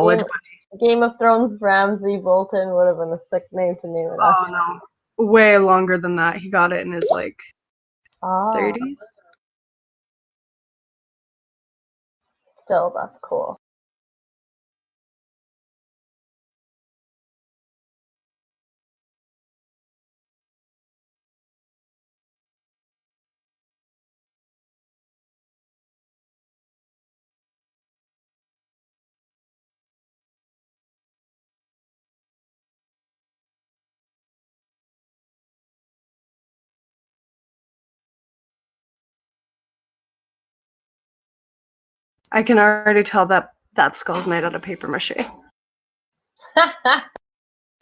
knowledge. Game of Thrones Ramsay Bolton would have been a sick name to name it after. Oh no, way longer than that. He got it in his like 30s. Still, that's cool. I can already tell that skull's made out of paper mache.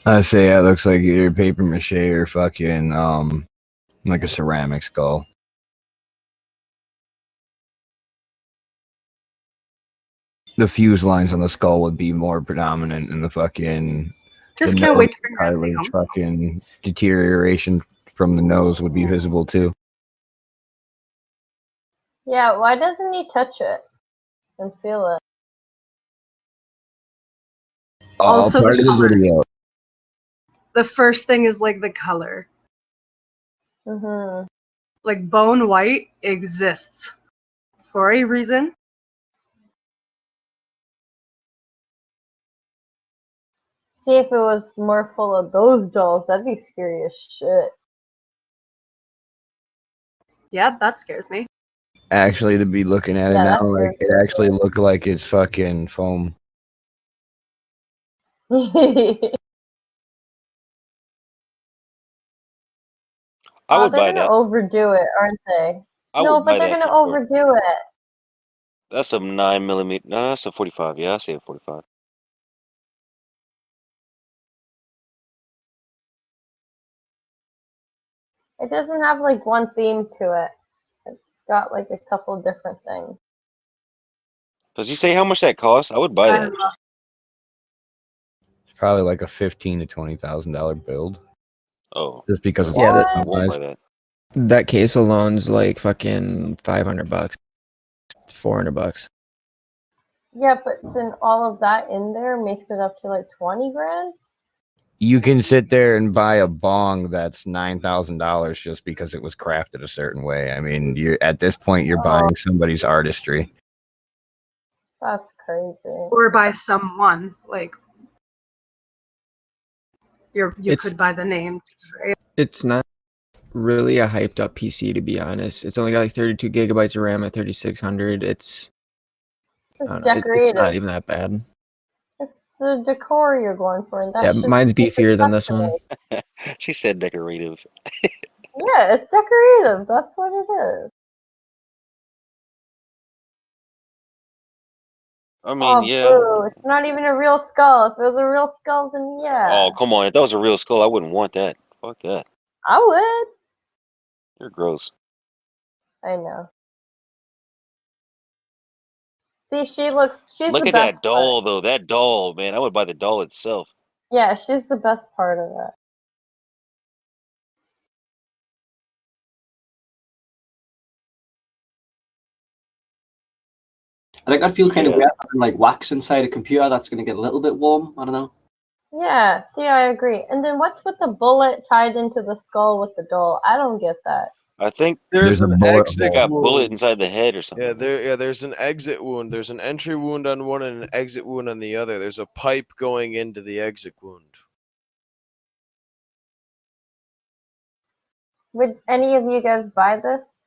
I say it looks like either paper mache or fucking like a ceramic skull. The fuse lines on the skull would be more predominant, and the fucking Just can't wait to bring cartilage fucking deterioration from the nose would be visible too. Yeah, why doesn't he touch it and feel it? Also, part of the video. The first thing is like the color. Mm-hmm. Like bone white exists for a reason. See, if it was more full of those dolls, that'd be scary as shit. Yeah, that scares me. Actually, to be looking at it now, like it actually look like it's fucking foam. I would buy they're gonna that. overdo it, aren't they? No, but they're gonna overdo it. That's a 9mm. No, that's a 45. Yeah, I say a 45. It doesn't have like one theme to it. It's got like a couple different things. Does he say how much that costs? I would buy that. It's probably like a $15,000 to $20,000 build. Oh, just because of yeah, I won't buy that. That case alone's like fucking $500, $400. Yeah, but then all of that in there makes it up to like 20 grand. You can sit there and buy a bong that's $9,000 just because it was crafted a certain way. I mean, you're at this point you're buying somebody's artistry. That's crazy. Or by someone like you could buy the name. Right? It's not really a hyped up PC, to be honest. It's only got like 32 gigabytes of RAM at 3600. It's decorative. It's not even that bad. It's the decor you're going for, and yeah, mine's beefier than this one. She said decorative. Yeah, it's decorative. That's what it is. I mean, yeah. Boo. It's not even a real skull. If it was a real skull, then yeah. Oh, come on. If that was a real skull, I wouldn't want that. Fuck that. I would. You're gross. I know. See, she's Look at that doll, though. That doll, man. I would buy the doll itself. Yeah, she's the best part of it. I think I'd feel kind of weird having like wax inside a computer that's going to get a little bit warm. I don't know. Yeah, see, I agree. And then what's with the bullet tied into the skull with the doll? I don't get that. I think there's an exit got wound. bullet inside the head or something. Yeah, there's an exit wound. There's an entry wound on one and an exit wound on the other. There's a pipe going into the exit wound. Would any of you guys buy this?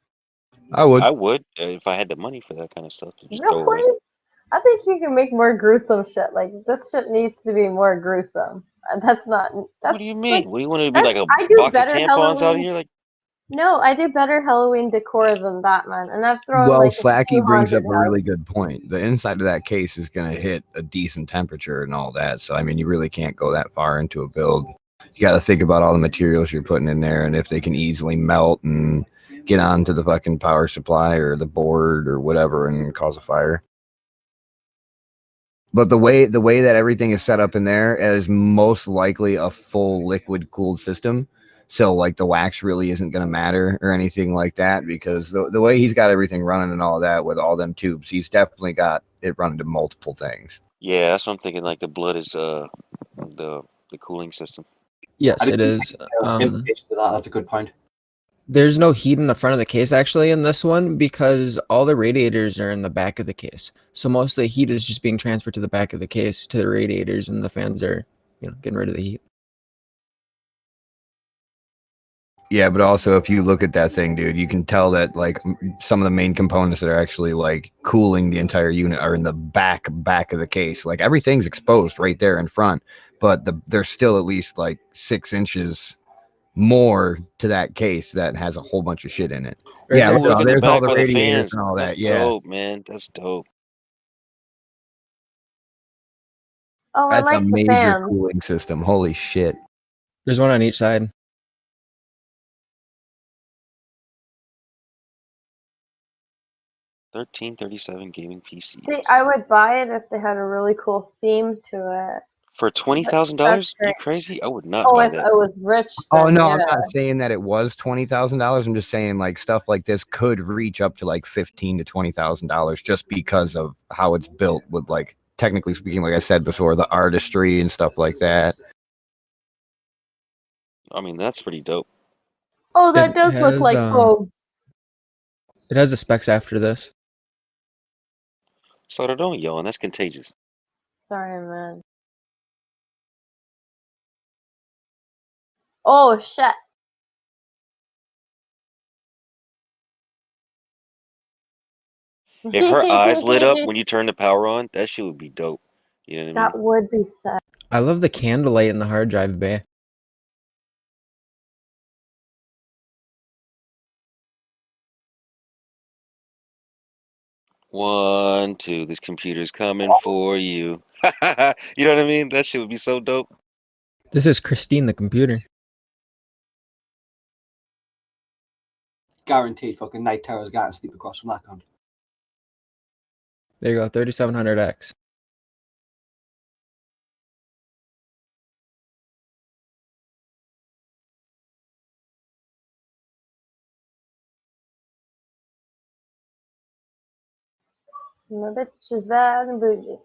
I would. I would if I had the money for that kind of stuff. To just really? I think you can make more gruesome shit. Like this shit needs to be more gruesome. That's not. What do you mean? Like, what do you want to be like a I do box of better tampons Halloween. out of here? Like, no, I do better Halloween decor than that, man. And I've thrown well, like Slacky brings up a really out. good point. The inside of that case is going to hit a decent temperature and all that. So, I mean, you really can't go that far into a build. You got to think about all the materials you're putting in there and if they can easily melt and get onto the fucking power supply or the board or whatever and cause a fire. But the way that everything is set up in there is most likely a full liquid cooled system. So like the wax really isn't going to matter or anything like that because the way he's got everything running and all that with all them tubes, he's definitely got it running to multiple things. Yeah, that's what I'm thinking. Like the blood is the cooling system. Yes, I it didn't is. think implications of that. That's a good point. There's no heat in the front of the case actually in this one because all the radiators are in the back of the case. So most of the heat is just being transferred to the back of the case to the radiators, and the fans are, getting rid of the heat. Yeah, but also if you look at that thing, dude, you can tell that like some of the main components that are actually like cooling the entire unit are in the back of the case. Like everything's exposed right there in front, but there's still at least like 6 inches more to that case that has a whole bunch of shit in it. Right Yeah, there. Oh, look at the there's all back the by the radiators fans. and all That's that. Yeah, dope, man. That's dope. Oh, I that's a like the major fans. cooling system. Holy shit. There's one on each side. 1337 gaming PC. See, I would buy it if they had a really cool theme to it. For That's $20,000? You great. crazy? I would not Oh, buy if that. I was rich, Oh then no, yeah. I'm not saying that it was $20,000. I'm just saying like stuff like this could reach up to like $15,000 to $20,000 just because of how it's built. With like technically speaking, like I said before, the artistry and stuff like that. I mean, that's pretty dope. Oh, that It does look has, like home. It has the specs after this. So don't yawn. That's contagious. Sorry, man. Oh, shit. If her eyes lit up when you turn the power on, that shit would be dope. You know what I mean? That would be sad. I love the candlelight in the hard drive bay. One, two. This computer's coming for you. You know what I mean? That shit would be so dope. This is Christine, the computer. Guaranteed fucking night terrors got to sleep across from that gun. There you go, 3700X. My bitch is bad and bougie.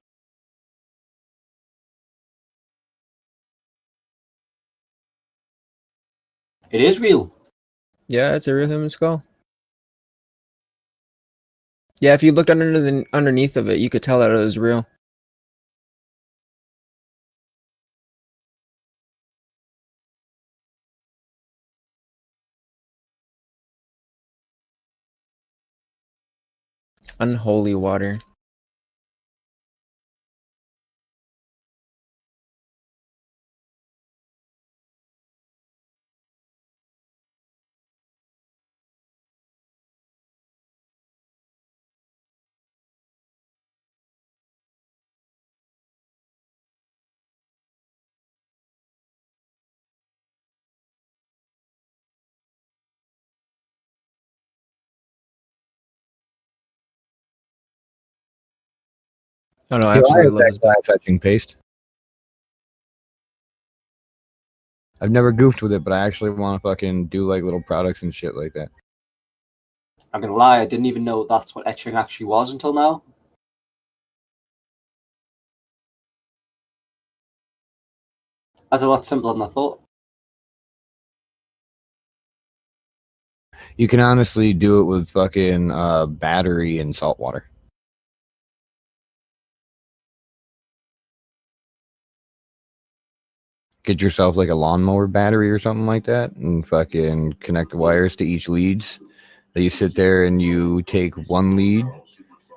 It is real. Yeah, it's a real human skull. Yeah, if you looked underneath of it, you could tell that it was real. Unholy water. Oh no, I Yo, I absolutely have love that this gun. glass etching paste. I've never goofed with it, but I actually want to fucking do like little products and shit like that. I'm gonna lie, I didn't even know that's what etching actually was until now. That's a lot simpler than I thought. You can honestly do it with fucking battery and salt water. Get yourself like a lawnmower battery or something like that and fucking connect the wires to each leads. Then you sit there and you take one lead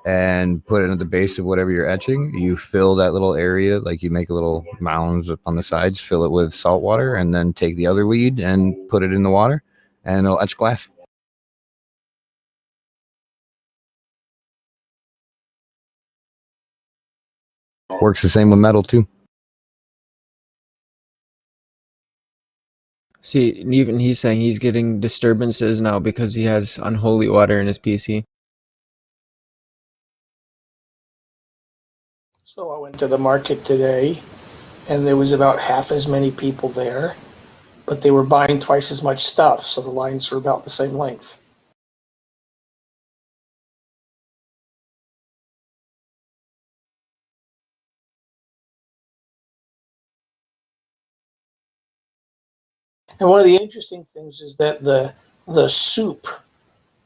and put it at the base of whatever you're etching. You fill that little area, like you make a little mounds up on the sides, fill it with salt water, and then take the other lead and put it in the water, and it'll etch glass. Works the same with metal too. See, even he's saying he's getting disturbances now because he has unholy water in his PC. So I went to the market today, and there was about half as many people there, but they were buying twice as much stuff, so the lines were about the same length. And one of the interesting things is that the soup,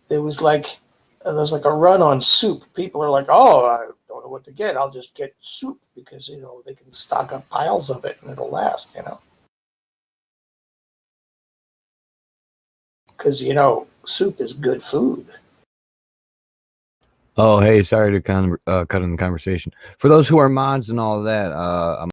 there was like a run on soup. People are like, oh, I don't know what to get. I'll just get soup because they can stock up piles of it and it'll last. Because soup is good food. Oh, hey, sorry to cut in the conversation. For those who are mods and all that, I'm